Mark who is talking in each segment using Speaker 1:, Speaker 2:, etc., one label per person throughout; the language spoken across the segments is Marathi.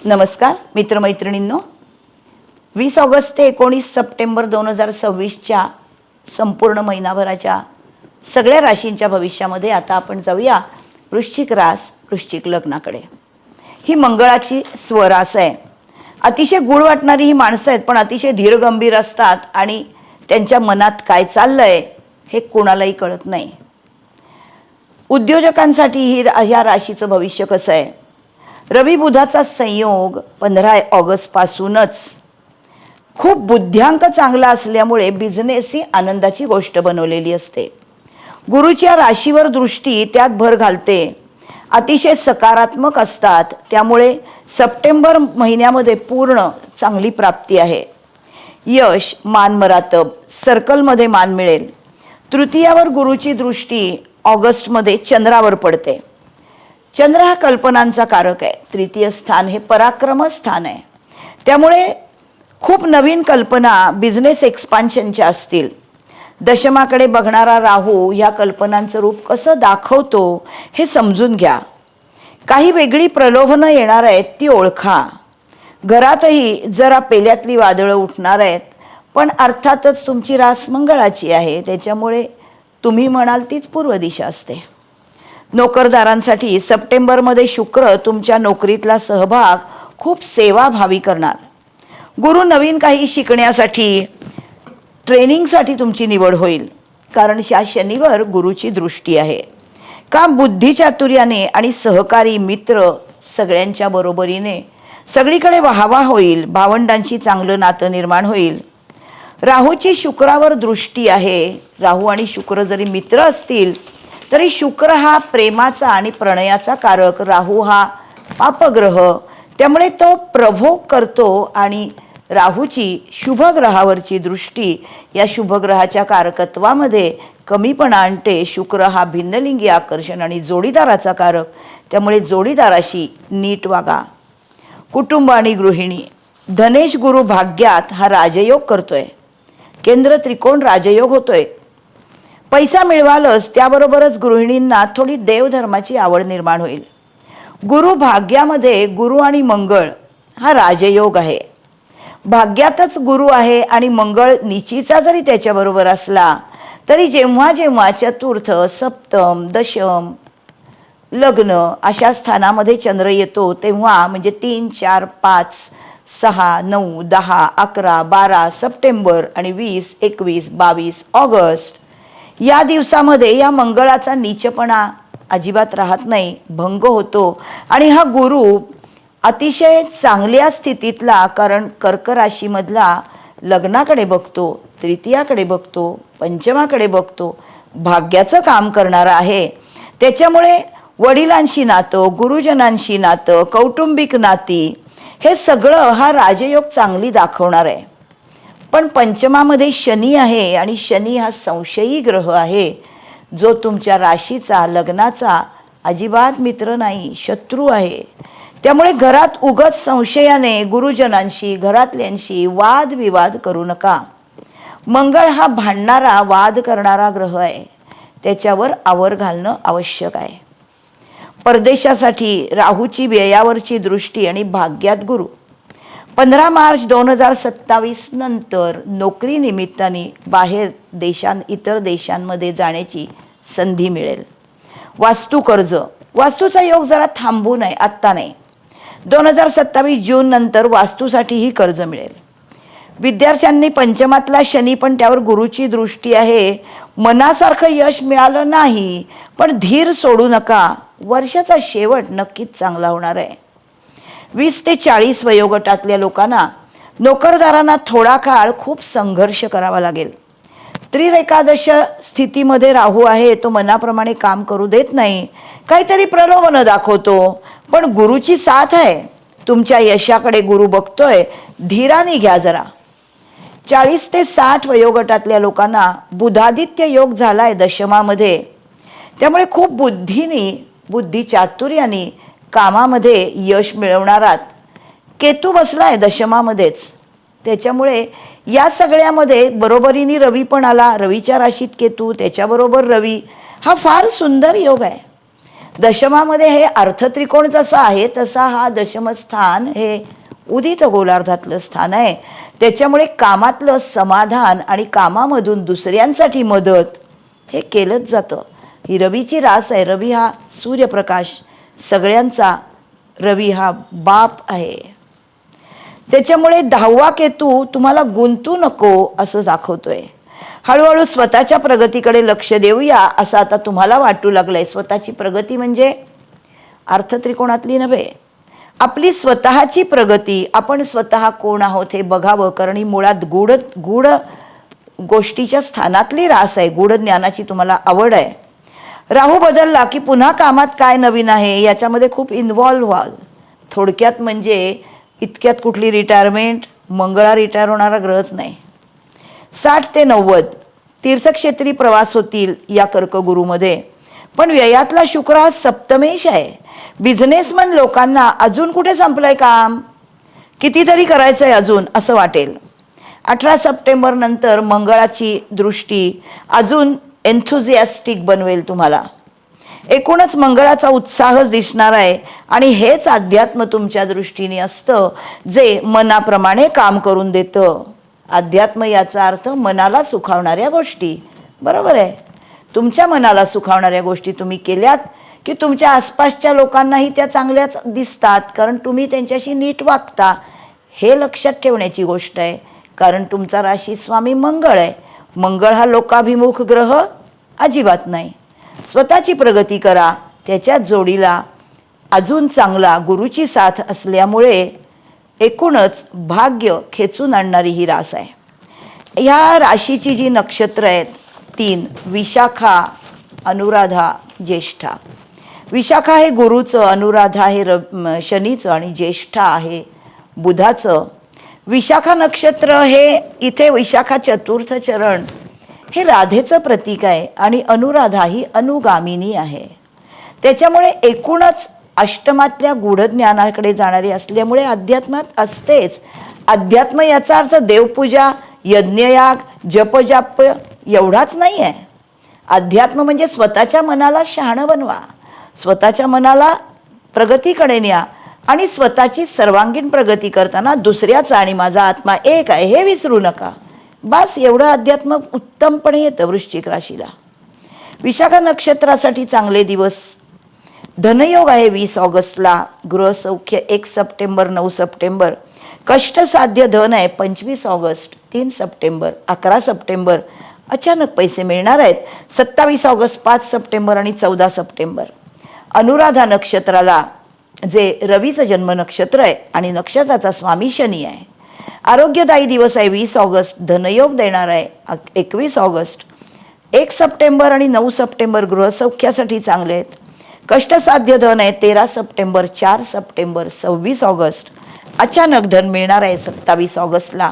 Speaker 1: नमस्कार मित्रमैत्रिणींनो, 20 ऑगस्ट ते 19 सप्टेंबर 2026च्या संपूर्ण महिनाभराच्या सगळ्या राशींच्या भविष्यामध्ये आता आपण जाऊया वृश्चिक रास वृश्चिक लग्नाकडे। ही मंगळाची स्वरास आहे। अतिशय गुढ वाटणारी ही माणसं आहेत, पण अतिशय धीर गंभीर असतात आणि त्यांच्या मनात काय चाललंय हे कोणालाही कळत नाही। उद्योजकांसाठी ह्या राशीचं भविष्य कसं आहे? रवी बुधाचा संयोग 15 ऑगस्ट पासूनच खूप बुद्ध्यांक चांगला असल्यामुळे बिझनेस ही आनंदाची गोष्ट बनवलेली असते। गुरुच्या राशीवर दृष्टी त्यात भर घालते, अतिशय सकारात्मक असतात, त्यामुळे सप्टेंबर महिन्यामध्ये पूर्ण चांगली प्राप्ती आहे। यश, मान मरातब, सर्कलमध्ये मान मिळेल। तृतीयावर गुरुची दृष्टी ऑगस्टमध्ये चंद्रावर पडते। चंद्र हा कल्पनांचा कारक आहे। तृतीय स्थान हे पराक्रम स्थान आहे, त्यामुळे खूप नवीन कल्पना बिझनेस एक्सपान्शनच्या असतील। दशमाकडे बघणारा राहू या कल्पनांचं रूप कसं दाखवतो हे समजून घ्या। काही वेगळी प्रलोभनं येणार आहेत, ती ओळखा। घरातही जरा पेल्यातली वादळं उठणार आहेत, पण अर्थातच तुमची रास मंगळाची आहे, त्याच्यामुळे तुम्ही म्हणाल तीच पूर्व दिशा असते। नोकरदारांसाठी सप्टेंबरमध्ये शुक्र तुमच्या नोकरीतला सहभाग खूप सेवाभावी करणार। गुरु नवीन काही शिकण्यासाठी ट्रेनिंगसाठी तुमची निवड होईल, कारण या शनीवर गुरुची दृष्टी आहे। काम बुद्धिचातुर्याने आणि सहकारी मित्र सगळ्यांच्या बरोबरीने सगळीकडे वाहवा होईल। भावंडांशी चांगलं नातं निर्माण होईल। राहूची शुक्रावर दृष्टी आहे। राहू आणि शुक्र जरी मित्र असतील तरी शुक्र हा प्रेमाचा आणि प्रणयाचा कारक, राहू हा पापग्रह, त्यामुळे तो प्रभोग करतो आणि राहूची शुभ ग्रहावरची दृष्टी या शुभ ग्रहाच्या कारकत्वामध्ये कमीपणा आणते। शुक्र हा भिन्नलिंगी आकर्षण आणि जोडीदाराचा कारक, त्यामुळे जोडीदाराशी नीट वागा। कुटुंब आणि गृहिणी, धनेश गुरु भाग्यात हा राजयोग करतोय। केंद्र त्रिकोण राजयोग होतोय। पैसा मिळवालच, त्याबरोबरच गृहिणींना थोडी देवधर्माची आवड निर्माण होईल। गुरु भाग्यामध्ये गुरु आणि मंगळ हा राजयोग आहे। भाग्यातच गुरु आहे आणि मंगळ निचीचा जरी त्याच्याबरोबर असला तरी जेव्हा जेव्हा चतुर्थ, सप्तम, दशम, लग्न अशा स्थानामध्ये चंद्र येतो तेव्हा, म्हणजे 3, 4, 5, 6, 9, 10, 11, 12 सप्टेंबर आणि 20, 21, 22 ऑगस्ट या दिवसामध्ये या मंगळाचा नीचपणा अजिबात राहत नाही, भंग होतो। आणि हा गुरु अतिशय चांगल्या स्थितीतला, कारण कर्क राशीमधला लग्नाकडे बघतो, तृतीयाकडे बघतो, पंचमाकडे बघतो, भाग्याचं काम करणारा आहे। त्याच्यामुळे वडिलांशी नातं, गुरुजनांशी नातं, कौटुंबिक नाती हे सगळं हा राजयोग चांगली दाखवणार आहे। पण पंचमामध्ये शनी आहे आणि शनी हा संशयी ग्रह आहे, जो तुमच्या राशीचा, लग्नाचा अजिबात मित्र नाही, शत्रू आहे। त्यामुळे घरात उगाच संशयाने गुरुजनांशी, घरातल्यांशी वादविवाद करू नका। मंगळ हा भांडणारा, वाद करणारा ग्रह आहे, त्याच्यावर आवर घालणं आवश्यक आहे। परदेशासाठी राहूची व्ययावरची दृष्टी आणि भाग्यात गुरु 15 मार्च 2027 नंतर नोकरी निमित्ताने बाहेर इतर देशांमध्ये जाण्याची संधी मिळेल। वास्तू कर्ज, वास्तूचा योग जरा थांबू नये, आत्ता नाही, 2027 जून नंतर वास्तूसाठीही कर्ज मिळेल। विद्यार्थ्यांनी पंचमातला शनी, पण त्यावर गुरुची दृष्टी आहे। मनासारखं यश मिळालं नाही, पण धीर सोडू नका, वर्षाचा शेवट नक्कीच चांगला होणार आहे। 20 ते 40 वयोगटातल्या लोकांना, नोकरदारांना थोडा काळ खूप संघर्ष करावा लागेल। त्रिरेकादश स्थितीमध्ये राहू आहे, तो मनाप्रमाणे काम करू देत नाही, काहीतरी प्रलोभन दाखवतो, पण गुरुची साथ आहे। तुमच्या यशाकडे गुरु बघतोय, धीराने घ्या जरा। 40 ते 60 वयोगटातल्या लोकांना बुधादित्य योग झालाय दशमामध्ये, त्यामुळे खूप बुद्धिचातुर्याने कामामध्ये यश मिळवणारात। केतू बसलाय दशमामध्येच, त्याच्यामुळे या सगळ्यामध्ये बरोबरीने रवी पण आला। रवीच्या राशीत केतू, त्याच्याबरोबर रवी, हा फार सुंदर योग आहे। दशमामध्ये हे अर्थत्रिकोण जसं आहे तसा हा दशमस्थान हे उदित गोलार्धातलं स्थान आहे. त्याच्यामुळे कामातलं समाधान आणि कामामधून दुसऱ्यांसाठी मदत हे केलंच जातं. ही रवीची रास आहे. रवी हा सूर्यप्रकाश, सगळ्यांचा रवी हा बाप आहे. त्याच्यामुळे 10वा केतू तुम्हाला गुंतू नको असं दाखवतोय. हळूहळू स्वतःच्या प्रगतीकडे लक्ष देऊया असं आता तुम्हाला वाटू लागलंय. स्वतःची प्रगती म्हणजे अर्थत्रिकोणातली नव्हे, आपली स्वतःची प्रगती. आपण स्वतः कोण आहोत हे बघावं, कारण ही मुळात गूढ गोष्टीच्या स्थानातली रास आहे. गूढ ज्ञानाची तुम्हाला आवड आहे. राहू बदलला की पुन्हा कामात काय नवीन आहे याच्यामध्ये खूप इन्व्हॉल्व्ह व्हाल. थोडक्यात म्हणजे इतक्यात कुठली रिटायरमेंट, मंगळा रिटायर होणारा ग्रहच नाही. 60 ते 90 तीर्थक्षेत्री प्रवास होतील या कर्कगुरूमध्ये. पण व्ययातला शुक्र हा सप्तमेश आहे. बिझनेसमन लोकांना अजून कुठे संपलंय काम, कितीतरी करायचं आहे अजून असं वाटेल. 18 सप्टेंबर नंतर मंगळाची दृष्टी अजून एन्थुझियास्टिक बनवेल तुम्हाला. एकूणच मंगळाचा उत्साहच दिसणार आहे. आणि हेच अध्यात्म तुमच्या दृष्टीने असतं जे मनाप्रमाणे काम करून देतं. अध्यात्म याचा अर्थ मनाला सुखावणाऱ्या गोष्टी. बरोबर आहे. तुमच्या मनाला सुखावणाऱ्या गोष्टी तुम्ही केल्यात की तुमच्या आसपासच्या लोकांनाही त्या चांगल्याच दिसतात, कारण तुम्ही त्यांच्याशी नीट वागता. हे लक्षात ठेवण्याची गोष्ट आहे. कारण तुमचा राशी स्वामी मंगळ आहे. मंगळ हा लोकाभिमुख ग्रह अजिबात नाही. स्वतःची प्रगती करा. त्याच्याच जोडीला अजून चांगला गुरुची साथ असल्यामुळे एकूणच भाग्य खेचून आणणारी ही रास आहे. ह्या राशीची जी नक्षत्र आहेत 3, विशाखा, अनुराधा, ज्येष्ठा. विशाखा हे गुरुचं, अनुराधा हे शनीचं आणि ज्येष्ठा आहे बुधाचं. विशाखा नक्षत्र हे इथे विशाखा चतुर्थ चरण हे राधेचं प्रतीक आहे आणि अनुराधा ही अनुगामिनी आहे. त्याच्यामुळे एकूणच अष्टमातल्या गूढज्ञानाकडे जाणारी असल्यामुळे अध्यात्मात असतेच. अध्यात्म याचा अर्थ देवपूजा, यज्ञयाग, जपजाप एवढाच नाही आहे. अध्यात्म म्हणजे स्वतःच्या मनाला शहाणं बनवा, स्वतःच्या मनाला प्रगतीकडे न्या आणि स्वतःची सर्वांगीण प्रगती करताना दुसऱ्याचा आणि माझा आत्मा एक आहे हे विसरू नका. बस एवढं अध्यात्म उत्तमपणे येतं वृश्चिक राशीला. विशाखा नक्षत्रासाठी चांगले दिवस. धनयोग आहे 20 ऑगस्टला. गृहसौख्य 1 सप्टेंबर 9 सप्टेंबर. कष्टसाध्य धन आहे 25 ऑगस्ट 3 सप्टेंबर 11 सप्टेंबर. अचानक पैसे मिळणार आहेत 27 ऑगस्ट 5 सप्टेंबर आणि 14 सप्टेंबर. अनुराधा नक्षत्राला जे रवीचं जन्म नक्षत्र आहे आणि नक्षत्राचा स्वामी शनी आहे. आरोग्यदायी दिवस आहे 20 ऑगस्ट. धनयोग देणार आहे 21 ऑगस्ट. 1 सप्टेंबर आणि 9 सप्टेंबर गृहसौख्यासाठी चांगले आहेत. कष्टसाध्य धन आहे 13 सप्टेंबर 4 सप्टेंबर 26 ऑगस्ट. अचानक धन मिळणार आहे 27 ऑगस्टला.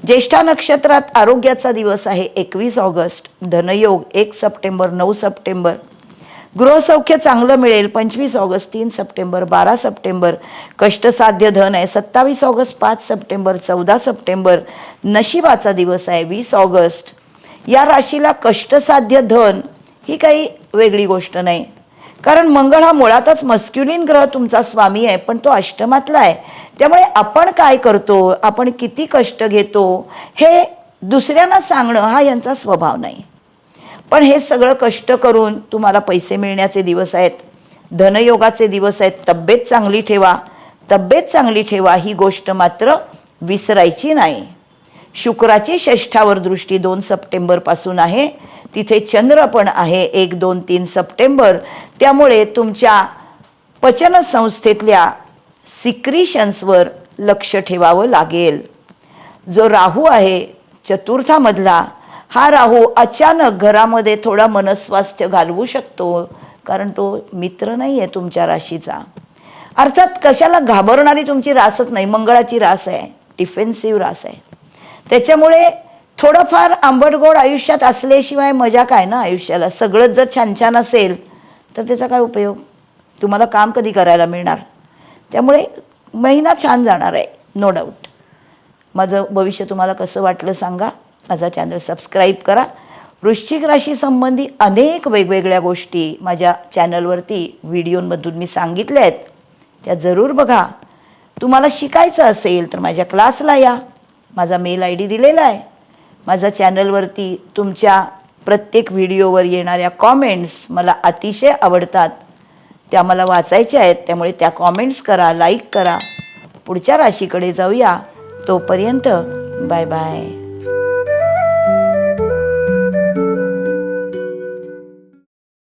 Speaker 1: ज्येष्ठा नक्षत्रात आरोग्याचा दिवस आहे 21 ऑगस्ट. धनयोग 1 सप्टेंबर 9 सप्टेंबर. गृहसौख्य चांगलं मिळेल 25 ऑगस्ट 3 सप्टेंबर 12 सप्टेंबर. कष्टसाध्य धन आहे 27 ऑगस्ट 5 सप्टेंबर 14 सप्टेंबर. नशिबाचा दिवस आहे 20 ऑगस्ट. या राशीला कष्टसाध्य धन ही काही वेगळी गोष्ट नाही, कारण मंगळ हा मुळातच मस्क्युलिन ग्रह तुमचा स्वामी आहे, पण तो अष्टमातला आहे. त्यामुळे आपण काय करतो, आपण किती कष्ट घेतो हे दुसऱ्यांना सांगणं हा यांचा स्वभाव नाही. पण हे सगळं कष्ट करून तुम्हाला पैसे मिळण्याचे दिवस आहेत, धनयोगाचे दिवस आहेत. तब्येत चांगली ठेवा, तब्येत चांगली ठेवा ही गोष्ट मात्र विसरायची नाही. शुक्राची षष्ठावर दृष्टी 2 सप्टेंबरपासून आहे. तिथे चंद्र पण आहे 1, 2, 3 सप्टेंबर. त्यामुळे तुमच्या पचनसंस्थेतल्या सिक्रिशन्सवर लक्ष ठेवावं लागेल. जो राहू आहे चतुर्थामधला, हा राहू अचानक घरामध्ये थोडा मनस्वास्थ्य घालवू शकतो, कारण तो मित्र नाही आहे तुमच्या राशीचा. अर्थात कशाला घाबरणारी तुमची रासच नाही, मंगळाची रास आहे, डिफेन्सिव्ह रास आहे. त्याच्यामुळे थोडंफार आंबटगोड आयुष्यात असल्याशिवाय मजा काय ना आयुष्याला. सगळंच जर छान छान असेल तर त्याचा काय उपयोग, तुम्हाला काम कधी करायला मिळणार. त्यामुळे महिना छान जाणार आहे, नो डाऊट. माझं भविष्य तुम्हाला कसं वाटलं सांगा. माझा चॅनल सबस्क्राईब करा. वृश्चिक राशीसंबंधी अनेक वेगवेगळ्या गोष्टी माझ्या चॅनलवरती व्हिडिओमधून मी सांगितल्या आहेत, त्या जरूर बघा. तुम्हाला शिकायचं असेल तर माझ्या क्लासला या. माझा मेल ID दिलेला आहे. माझ्या चॅनलवरती तुमच्या प्रत्येक व्हिडिओवर येणाऱ्या कॉमेंट्स मला अतिशय आवडतात. त्या मला वाचायच्या आहेत, त्यामुळे त्या कॉमेंट्स करा, लाईक करा. पुढच्या राशीकडे जाऊया. तोपर्यंत बाय बाय.